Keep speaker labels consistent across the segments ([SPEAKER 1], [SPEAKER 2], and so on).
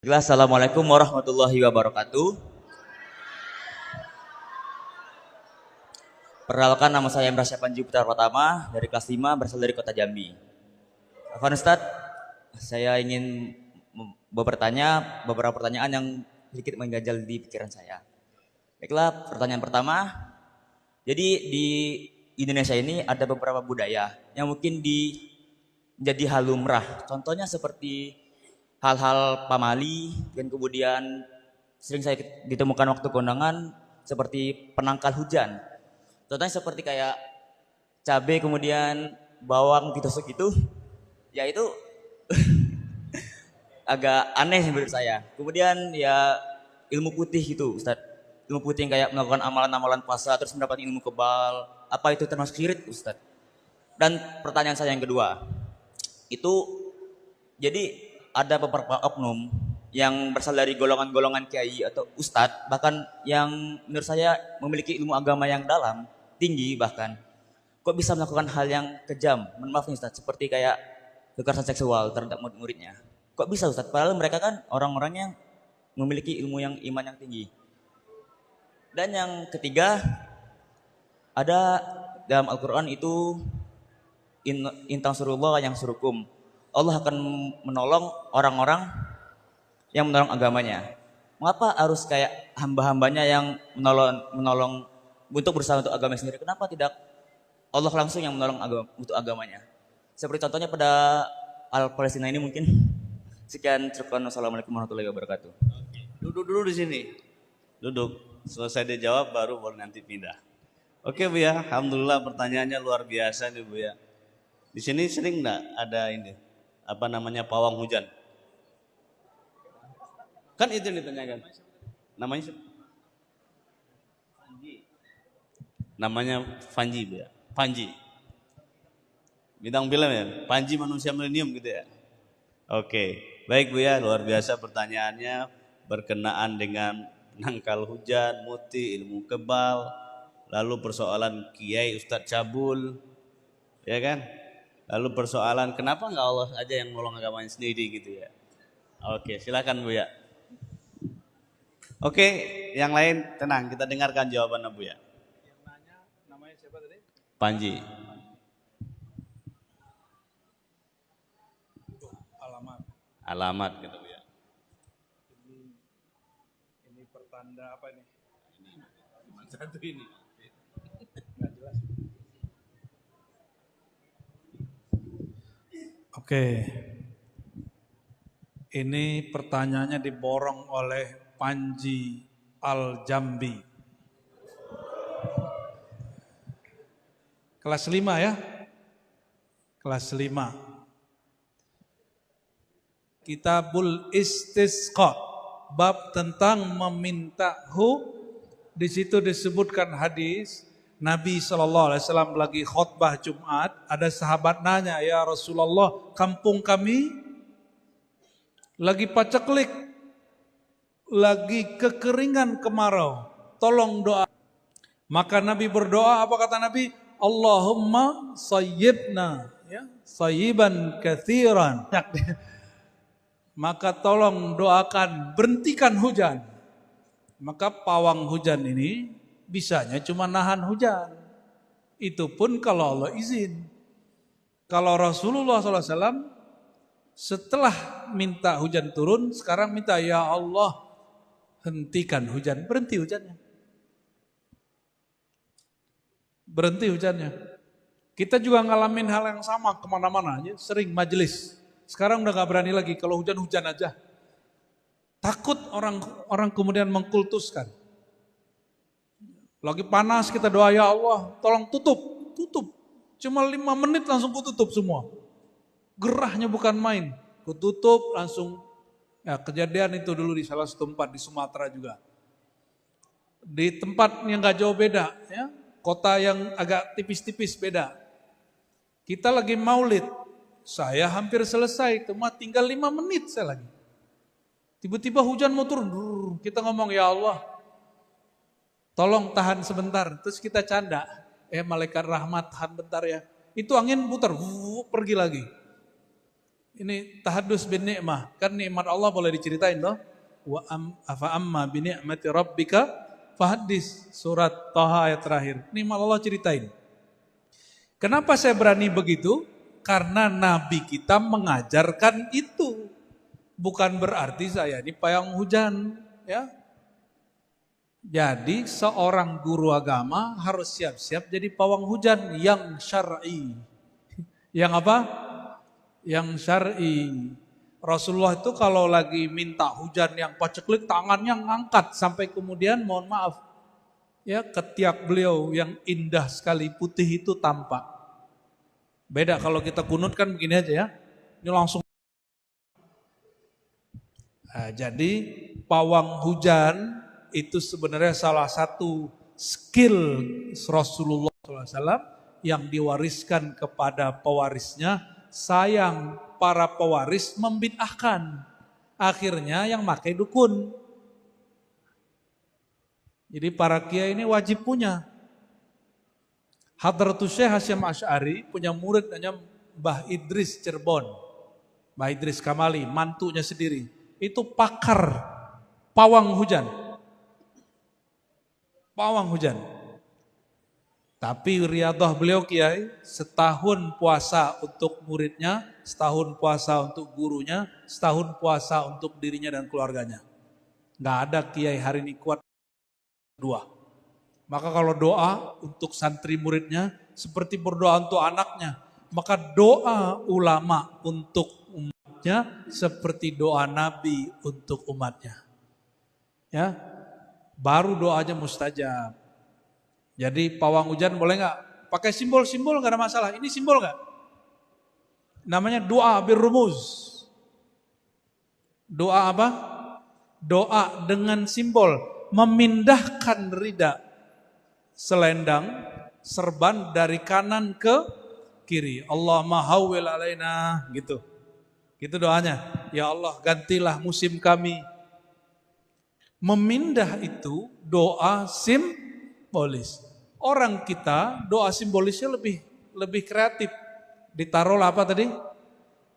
[SPEAKER 1] Assalamualaikum warahmatullahi wabarakatuh. Perkenalkan, nama saya Imran Panji Putra Pratama dari kelas 5 berasal dari kota Jambi. Afwan Ustaz, saya ingin bertanya beberapa pertanyaan yang sedikit mengganjal di pikiran saya. Baiklah, pertanyaan pertama. Jadi di Indonesia ini ada beberapa budaya yang mungkin menjadi hal lumrah. Contohnya seperti hal-hal pamali, dan kemudian sering saya ditemukan waktu kondangan seperti penangkal hujan. Contohnya seperti kayak cabai kemudian bawang ditusuk gitu, ya itu agak aneh menurut saya. Kemudian ya ilmu putih gitu Ustaz. Ilmu putih yang kayak melakukan amalan-amalan puasa terus mendapat ilmu kebal. Apa itu termasuk syirik Ustaz? Dan pertanyaan saya yang kedua, itu jadi ada beberapa oknum yang berasal dari golongan-golongan kiai atau ustadz, bahkan yang menurut saya memiliki ilmu agama yang dalam, tinggi bahkan. Kok bisa melakukan hal yang kejam, maaf nih Ustadz, seperti kayak kekerasan seksual terhadap murid-muridnya. Kok bisa Ustadz? Padahal mereka kan orang-orang yang memiliki ilmu yang iman yang tinggi. Dan yang ketiga, ada dalam Al-Quran itu intang surullah yang surukum. Allah akan menolong orang-orang yang menolong agamanya. Mengapa harus kayak hamba-hambanya yang menolong untuk berusaha untuk agama sendiri? Kenapa tidak Allah langsung yang menolong untuk agamanya? Seperti contohnya pada Al-Palestina ini mungkin. Sekian, assalamualaikum warahmatullahi wabarakatuh.
[SPEAKER 2] Duduk dulu di sini. Duduk. Selesai dijawab baru boleh nanti pindah. Oke Bu ya, alhamdulillah pertanyaannya luar biasa nih Bu ya. Di sini sering enggak ada ini? Apa namanya pawang hujan? Kan itu yang ditanyakan. Namanya siapa? Namanya Panji Bu ya. Panji. Bintang film ya. Panji manusia milenium gitu ya. Oke. Baik Bu ya, luar biasa pertanyaannya berkenaan dengan penangkal hujan, muti, ilmu kebal, lalu persoalan kiai Ustadz Cabul, ya kan? Lalu persoalan kenapa nggak Allah aja yang nolong agamanya sendiri gitu ya. Oke, silakan Bu ya. Oke, yang lain tenang, kita dengarkan jawabannya Bu ya.
[SPEAKER 3] Yang nanya namanya siapa tadi?
[SPEAKER 2] Panji. Alamat gitu Bu ya.
[SPEAKER 3] Ini pertanda apa ini?
[SPEAKER 2] Ini satu ini.
[SPEAKER 3] Nggak jelas. Oke. Ini pertanyaannya diborong oleh Panji Al-Jambi. Kelas 5 ya. Kelas 5. Kitabul Istisqa, bab tentang meminta di situ disebutkan hadis Nabi SAW lagi khutbah Jumat, ada sahabat nanya, ya Rasulullah, kampung kami lagi paceklik, lagi kekeringan kemarau, tolong doa. Maka Nabi berdoa, apa kata Nabi? Allahumma sayyibna, ya, sayyiban kathiran. Maka tolong doakan berhentikan hujan. Maka pawang hujan ini bisanya cuma nahan hujan. Itu pun kalau Allah izin. Kalau Rasulullah SAW setelah minta hujan turun, sekarang minta, ya Allah hentikan hujan, berhenti hujannya. Berhenti hujannya. Kita juga ngalamin hal yang sama kemana-mana aja, sering majelis. Sekarang udah gak berani lagi, kalau hujan-hujan aja. Takut orang kemudian mengkultuskan. Lagi panas kita doa, ya Allah tolong tutup. Cuma 5 menit langsung kututup semua. Gerahnya bukan main. Kututup langsung, ya kejadian itu dulu di salah satu tempat di Sumatera juga. Di tempat yang gak jauh beda, ya, kota yang agak tipis-tipis beda. Kita lagi maulid. Saya hampir selesai, cuma tinggal 5 menit saya lagi. Tiba-tiba hujan mau turun, kita ngomong, ya Allah, tolong tahan sebentar. Terus kita canda, malaikat rahmat tahan bentar ya. Itu angin putar, pergi lagi. Ini tahadus bin ni'mah. Kan nikmat Allah boleh diceritain loh. Afa amma bi ni'mati rabbika fahaddis. Surat Thaha ayat terakhir. Nikmat Allah ceritain. Kenapa saya berani begitu? Karena Nabi kita mengajarkan itu. Bukan berarti saya ini payung hujan, ya. Jadi seorang guru agama harus siap-siap jadi pawang hujan yang syar'i. Yang apa? Yang syar'i. Rasulullah itu kalau lagi minta hujan yang paceklik, tangannya ngangkat sampai kemudian mohon maaf, ya, ketiak beliau yang indah sekali putih itu tampak. Beda kalau kita kunut kan begini aja ya. Ini langsung. Nah, jadi pawang hujan itu sebenarnya salah satu skill Rasulullah SAW yang diwariskan kepada pewarisnya. Sayang para pewaris membid'ahkan. Akhirnya yang pakai dukun. Jadi para kiai ini wajib punya. Hadratus Syekh Hasyim Asy'ari punya murid namanya Mbah Idris Cirebon. Mbah Idris Kamali, mantunya sendiri. Itu pakar pawang hujan. Pawang hujan. Tapi riadah beliau kiai, setahun puasa untuk muridnya, setahun puasa untuk gurunya, setahun puasa untuk dirinya dan keluarganya. Nggak ada kiai hari ini kuat dua. Maka kalau doa untuk santri muridnya seperti berdoa untuk anaknya, maka doa ulama untuk umatnya seperti doa Nabi untuk umatnya. Ya, baru doanya mustajab. Jadi pawang hujan boleh nggak? Pakai simbol-simbol nggak ada masalah. Ini simbol nggak? Namanya doa birrumuz. Doa apa? Doa dengan simbol. Memindahkan rida selendang, serban dari kanan ke kiri. Allahumma hawwil alaina, gitu. Gitu doanya. Ya Allah, gantilah musim kami. Memindah itu doa simbolis. Orang kita doa simbolisnya lebih kreatif. Ditaruhlah apa tadi?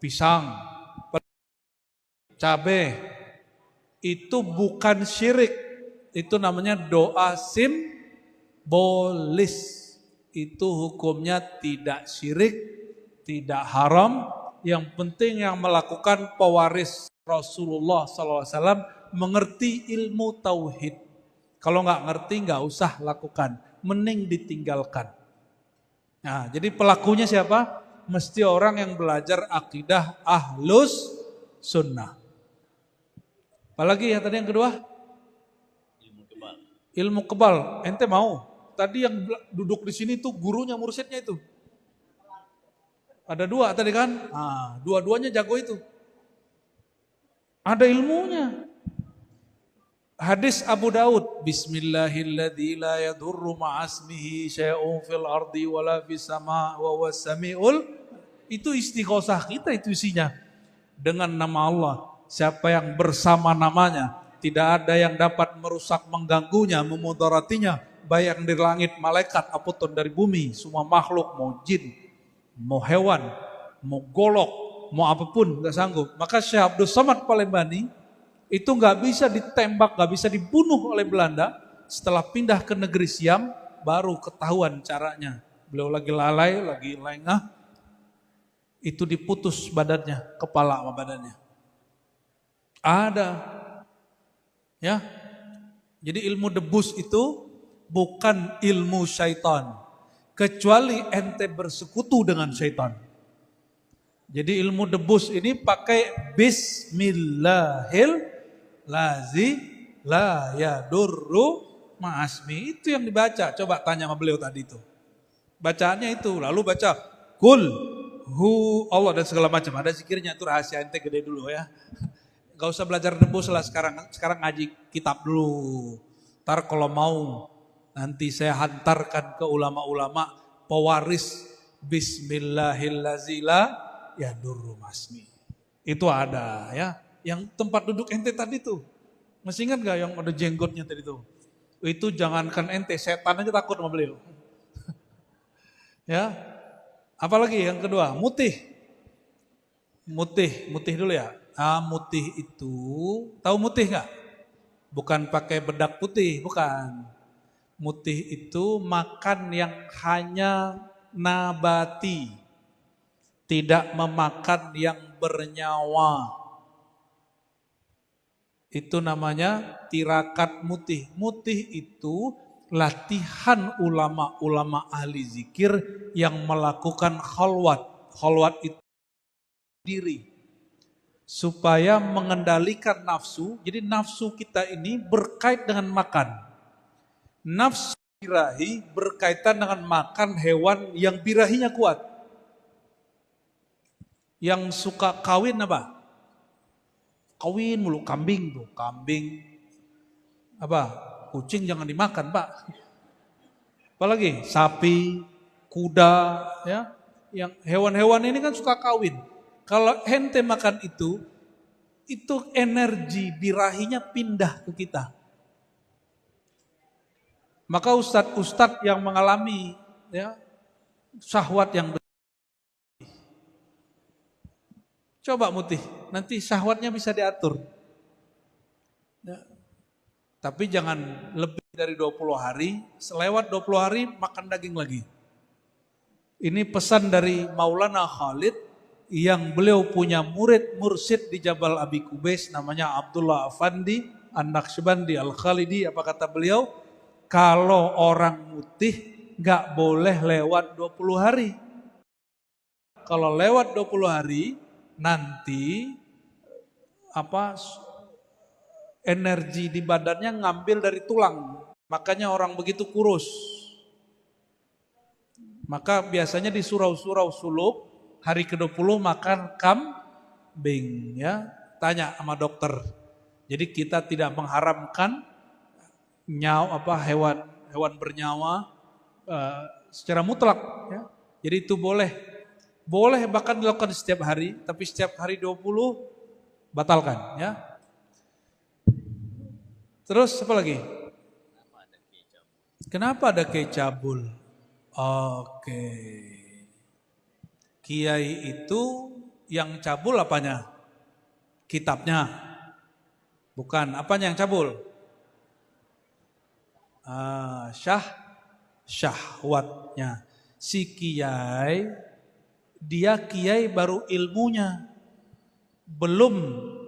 [SPEAKER 3] Pisang, cabai. Itu bukan syirik. Itu namanya doa simbolis. Itu hukumnya tidak syirik, tidak haram. Yang penting yang melakukan pewaris Rasulullah SAW mengerti ilmu tauhid. Kalau nggak ngerti nggak usah lakukan, mending ditinggalkan. Nah, jadi pelakunya siapa? Mesti orang yang belajar akidah ahlus sunnah. Apalagi yang tadi yang kedua?
[SPEAKER 2] Ilmu kebal.
[SPEAKER 3] Ilmu kebal. Ente mau? Tadi yang duduk di sini tuh gurunya, mursyidnya itu. Ada dua tadi kan? Nah, dua-duanya jago itu. Ada ilmunya. Hadis Abu Daud, Bismillahilladzi la yadurru ma'asmihi syai'un fil ardi wala fis sama' wa huwas samiul. Itu istighosah kita itu isinya. Dengan nama Allah, siapa yang bersama namanya, tidak ada yang dapat merusak, mengganggunya, memudaratinya, baik yang dari langit, malaikat, apapun dari bumi, semua makhluk, mau jin, mau hewan, mau golok, mau apapun, gak sanggup. Maka Syekh Abdul Somad Palembani itu nggak bisa ditembak, nggak bisa dibunuh oleh Belanda. Setelah pindah ke negeri Siam, baru ketahuan caranya. Beliau lagi lalai, lagi lengah, itu diputus badannya, kepala sama badannya. Ada, ya. Jadi ilmu debus itu bukan ilmu syaitan, kecuali ente bersekutu dengan syaitan. Jadi ilmu debus ini pakai Bismillahil Lazi la yadurru ma'asmi. Itu yang dibaca. Coba tanya sama beliau tadi itu. Bacaannya itu. Lalu baca Kul hu Allah dan segala macam. Ada zikirnya, itu rahasia ente gede dulu ya. Gak usah belajar debus lah sekarang. Sekarang ngaji kitab dulu. Ntar kalau mau nanti saya hantarkan ke ulama-ulama pewaris Bismillahil-lazi la yadurru ma'asmi. Itu ada ya. Yang tempat duduk ente tadi tuh. Masih ingat gak yang ada jenggotnya tadi tuh? Itu jangankan ente, setan aja takut sama beliau. Ya. Apalagi yang kedua, mutih. Mutih, mutih dulu ya. Mutih itu, tahu mutih nggak? Bukan pakai bedak putih, bukan. Mutih itu makan yang hanya nabati, tidak memakan yang bernyawa. Itu namanya tirakat mutih. Mutih itu latihan ulama-ulama ahli zikir yang melakukan khalwat. Khalwat itu diri. Supaya mengendalikan nafsu. Jadi nafsu kita ini berkait dengan makan. Nafsu birahi berkaitan dengan makan hewan yang birahinya kuat. Yang suka kawin apa? Kawin mulu, kambing tuh, kambing. Apa? Kucing jangan dimakan, Pak. Apalagi sapi, kuda, ya. Yang hewan-hewan ini kan suka kawin. Kalau ente makan itu energi birahinya pindah ke kita. Maka ustadz-ustadz yang mengalami ya syahwat yang coba mutih, nanti syahwatnya bisa diatur. Ya. Tapi jangan lebih dari 20 hari, selewat 20 hari makan daging lagi. Ini pesan dari Maulana Khalid yang beliau punya murid mursyid di Jabal Abi Kubais namanya Abdullah Afandi An-Naqsyabandi Al-Khalidi. Apa kata beliau? Kalau orang mutih gak boleh lewat 20 hari. Kalau lewat 20 hari nanti energi di badannya ngambil dari tulang. Makanya orang begitu kurus. Maka biasanya di surau-surau suluk hari ke-20 makan kambing ya. Tanya sama dokter. Jadi kita tidak mengharamkan hewan bernyawa secara mutlak ya. Jadi itu boleh bahkan dilakukan setiap hari, tapi setiap hari 20 batalkan ya. Terus apa lagi? Kenapa ada kecabul? Oke. Kiai itu yang cabul apanya? Kitabnya. Bukan, apanya yang cabul? Syahwatnya. Si kiai, dia kiai baru ilmunya. Belum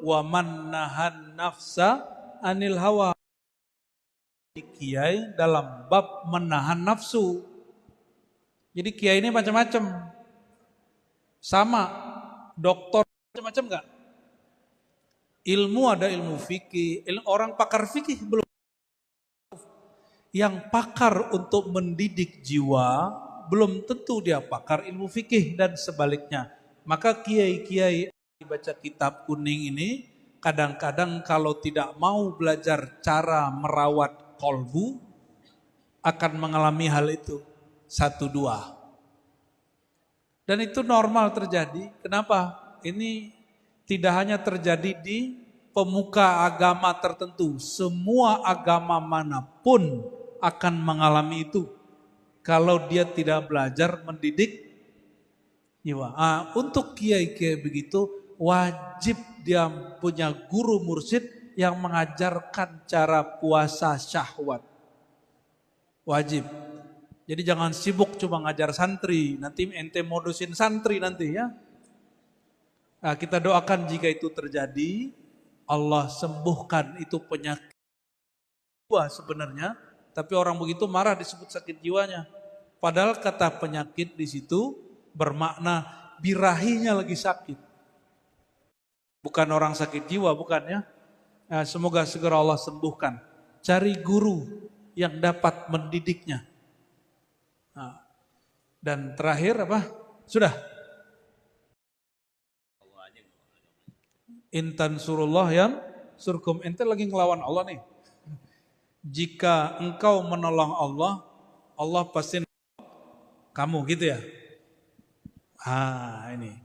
[SPEAKER 3] waman nahan nafsa anil hawa. Kiai dalam bab menahan nafsu. Jadi kiai ini macam-macam. Sama dokter macam-macam enggak? Ilmu ada ilmu fikih, orang pakar fikih belum. Yang pakar untuk mendidik jiwa belum tentu dia pakar ilmu fikih dan sebaliknya. Maka kiai-kiai baca kitab kuning ini kadang-kadang kalau tidak mau belajar cara merawat kolbu akan mengalami hal itu 1, 2. Dan itu normal terjadi. Kenapa? Ini tidak hanya terjadi di pemuka agama tertentu. Semua agama manapun akan mengalami itu. Kalau dia tidak belajar mendidik jiwa. Untuk kiai-kiai begitu wajib dia punya guru mursyid yang mengajarkan cara puasa syahwat. Wajib. Jadi jangan sibuk cuma ngajar santri, nanti ente modusin santri nanti ya. Nah, kita doakan jika itu terjadi, Allah sembuhkan itu penyakit jiwa sebenarnya, tapi orang begitu marah disebut sakit jiwanya. Padahal kata penyakit di situ bermakna birahinya lagi sakit. Bukan orang sakit jiwa, bukan ya. Nah, semoga segera Allah sembuhkan. Cari guru yang dapat mendidiknya. Nah, dan terakhir apa? Sudah. Intan surullah yang surkum. Ente lagi ngelawan Allah nih. Jika engkau menolong Allah, Allah pasti kamu gitu ya. Ini.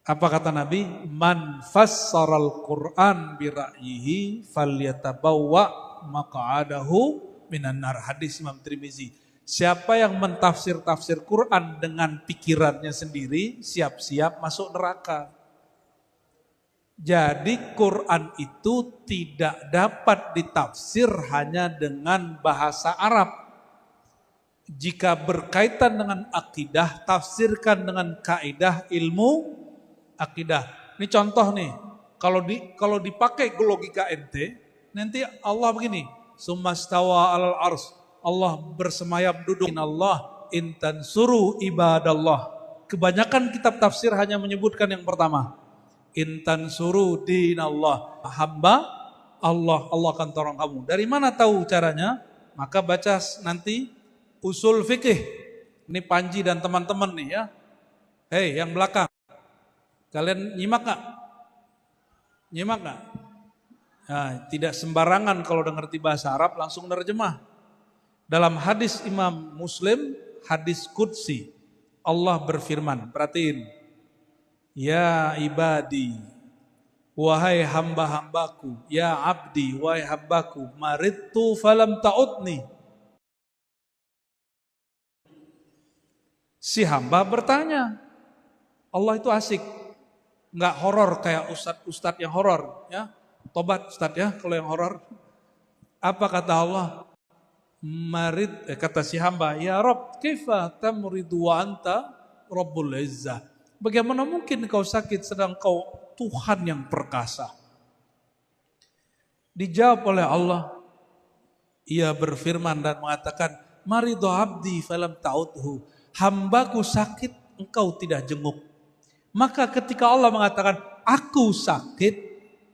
[SPEAKER 3] Apa kata Nabi? Man fassaral Qur'an bi ra'yihi falyatabawwa maq'adahu minan nar. Hadis Imam Tirmizi. Siapa yang mentafsir Quran dengan pikirannya sendiri, siap-siap masuk neraka. Jadi Quran itu tidak dapat ditafsir hanya dengan bahasa Arab. Jika berkaitan dengan akidah, tafsirkan dengan kaidah ilmu akidah. Ini contoh nih, kalau dipakai logika ente, nanti Allah begini, Summastawa alal ars, Allah bersemayam duduk. Allah intan suruh ibadallah. Kebanyakan kitab tafsir hanya menyebutkan yang pertama. Intan suruh dinallah, hamba Allah, Allah akan tolong kamu. Dari mana tahu caranya? Maka baca nanti usul fikih. Ini Panji dan teman-teman nih ya. Hei yang belakang, kalian nyimak gak? Nyimak gak? Nah, tidak sembarangan kalau udah ngerti bahasa Arab langsung nerjemah. Dalam hadis Imam Muslim, hadis Qudsi, Allah berfirman, perhatiin. Ya ibadi, wahai hamba-hambaku, ya abdi, wahai hambaku, maridtu falam ta'udni. Si hamba bertanya, Allah itu asik, nggak horor kayak ustadz yang horor, ya. Tobat ustadz ya kalau yang horor. Apa kata Allah? Kata si hamba, ya Rabb, kaifa tamridu wa anta Rabbul Izzah. Bagaimana mungkin kau sakit sedang kau Tuhan yang perkasa? Dijawab oleh Allah. Ia berfirman dan mengatakan, maridu abdi falam ta'udhu. Hambaku sakit, engkau tidak jenguk. Maka ketika Allah mengatakan, aku sakit,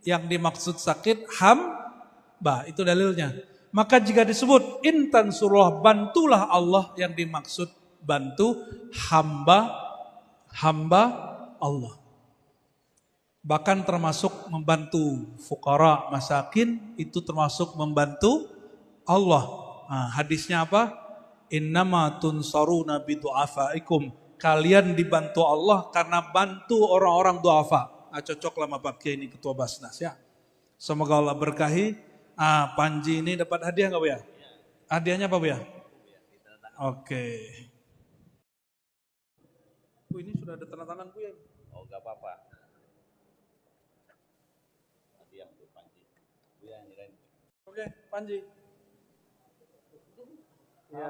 [SPEAKER 3] yang dimaksud sakit hamba, itu dalilnya. Maka jika disebut intan surah, bantulah Allah, yang dimaksud bantu hamba Allah. Bahkan termasuk membantu fuqara masakin, itu termasuk membantu Allah. Nah, hadisnya apa? Innama tunsaruna bidu'afaikum. Kalian dibantu Allah karena bantu orang-orang du'afa. Cocok lah Pak Kiai ini ketua Basnas ya. Semoga Allah berkahi. Panji ini dapat hadiah enggak Bu ya? Hadiahnya apa Bu ya? Oke. Bu, ini sudah ada tanda tangan Bu ya?
[SPEAKER 2] Oh, enggak apa-apa. Hadiah untuk Panji. Bu ya, nyerahin.
[SPEAKER 3] Oke, Panji. Ya.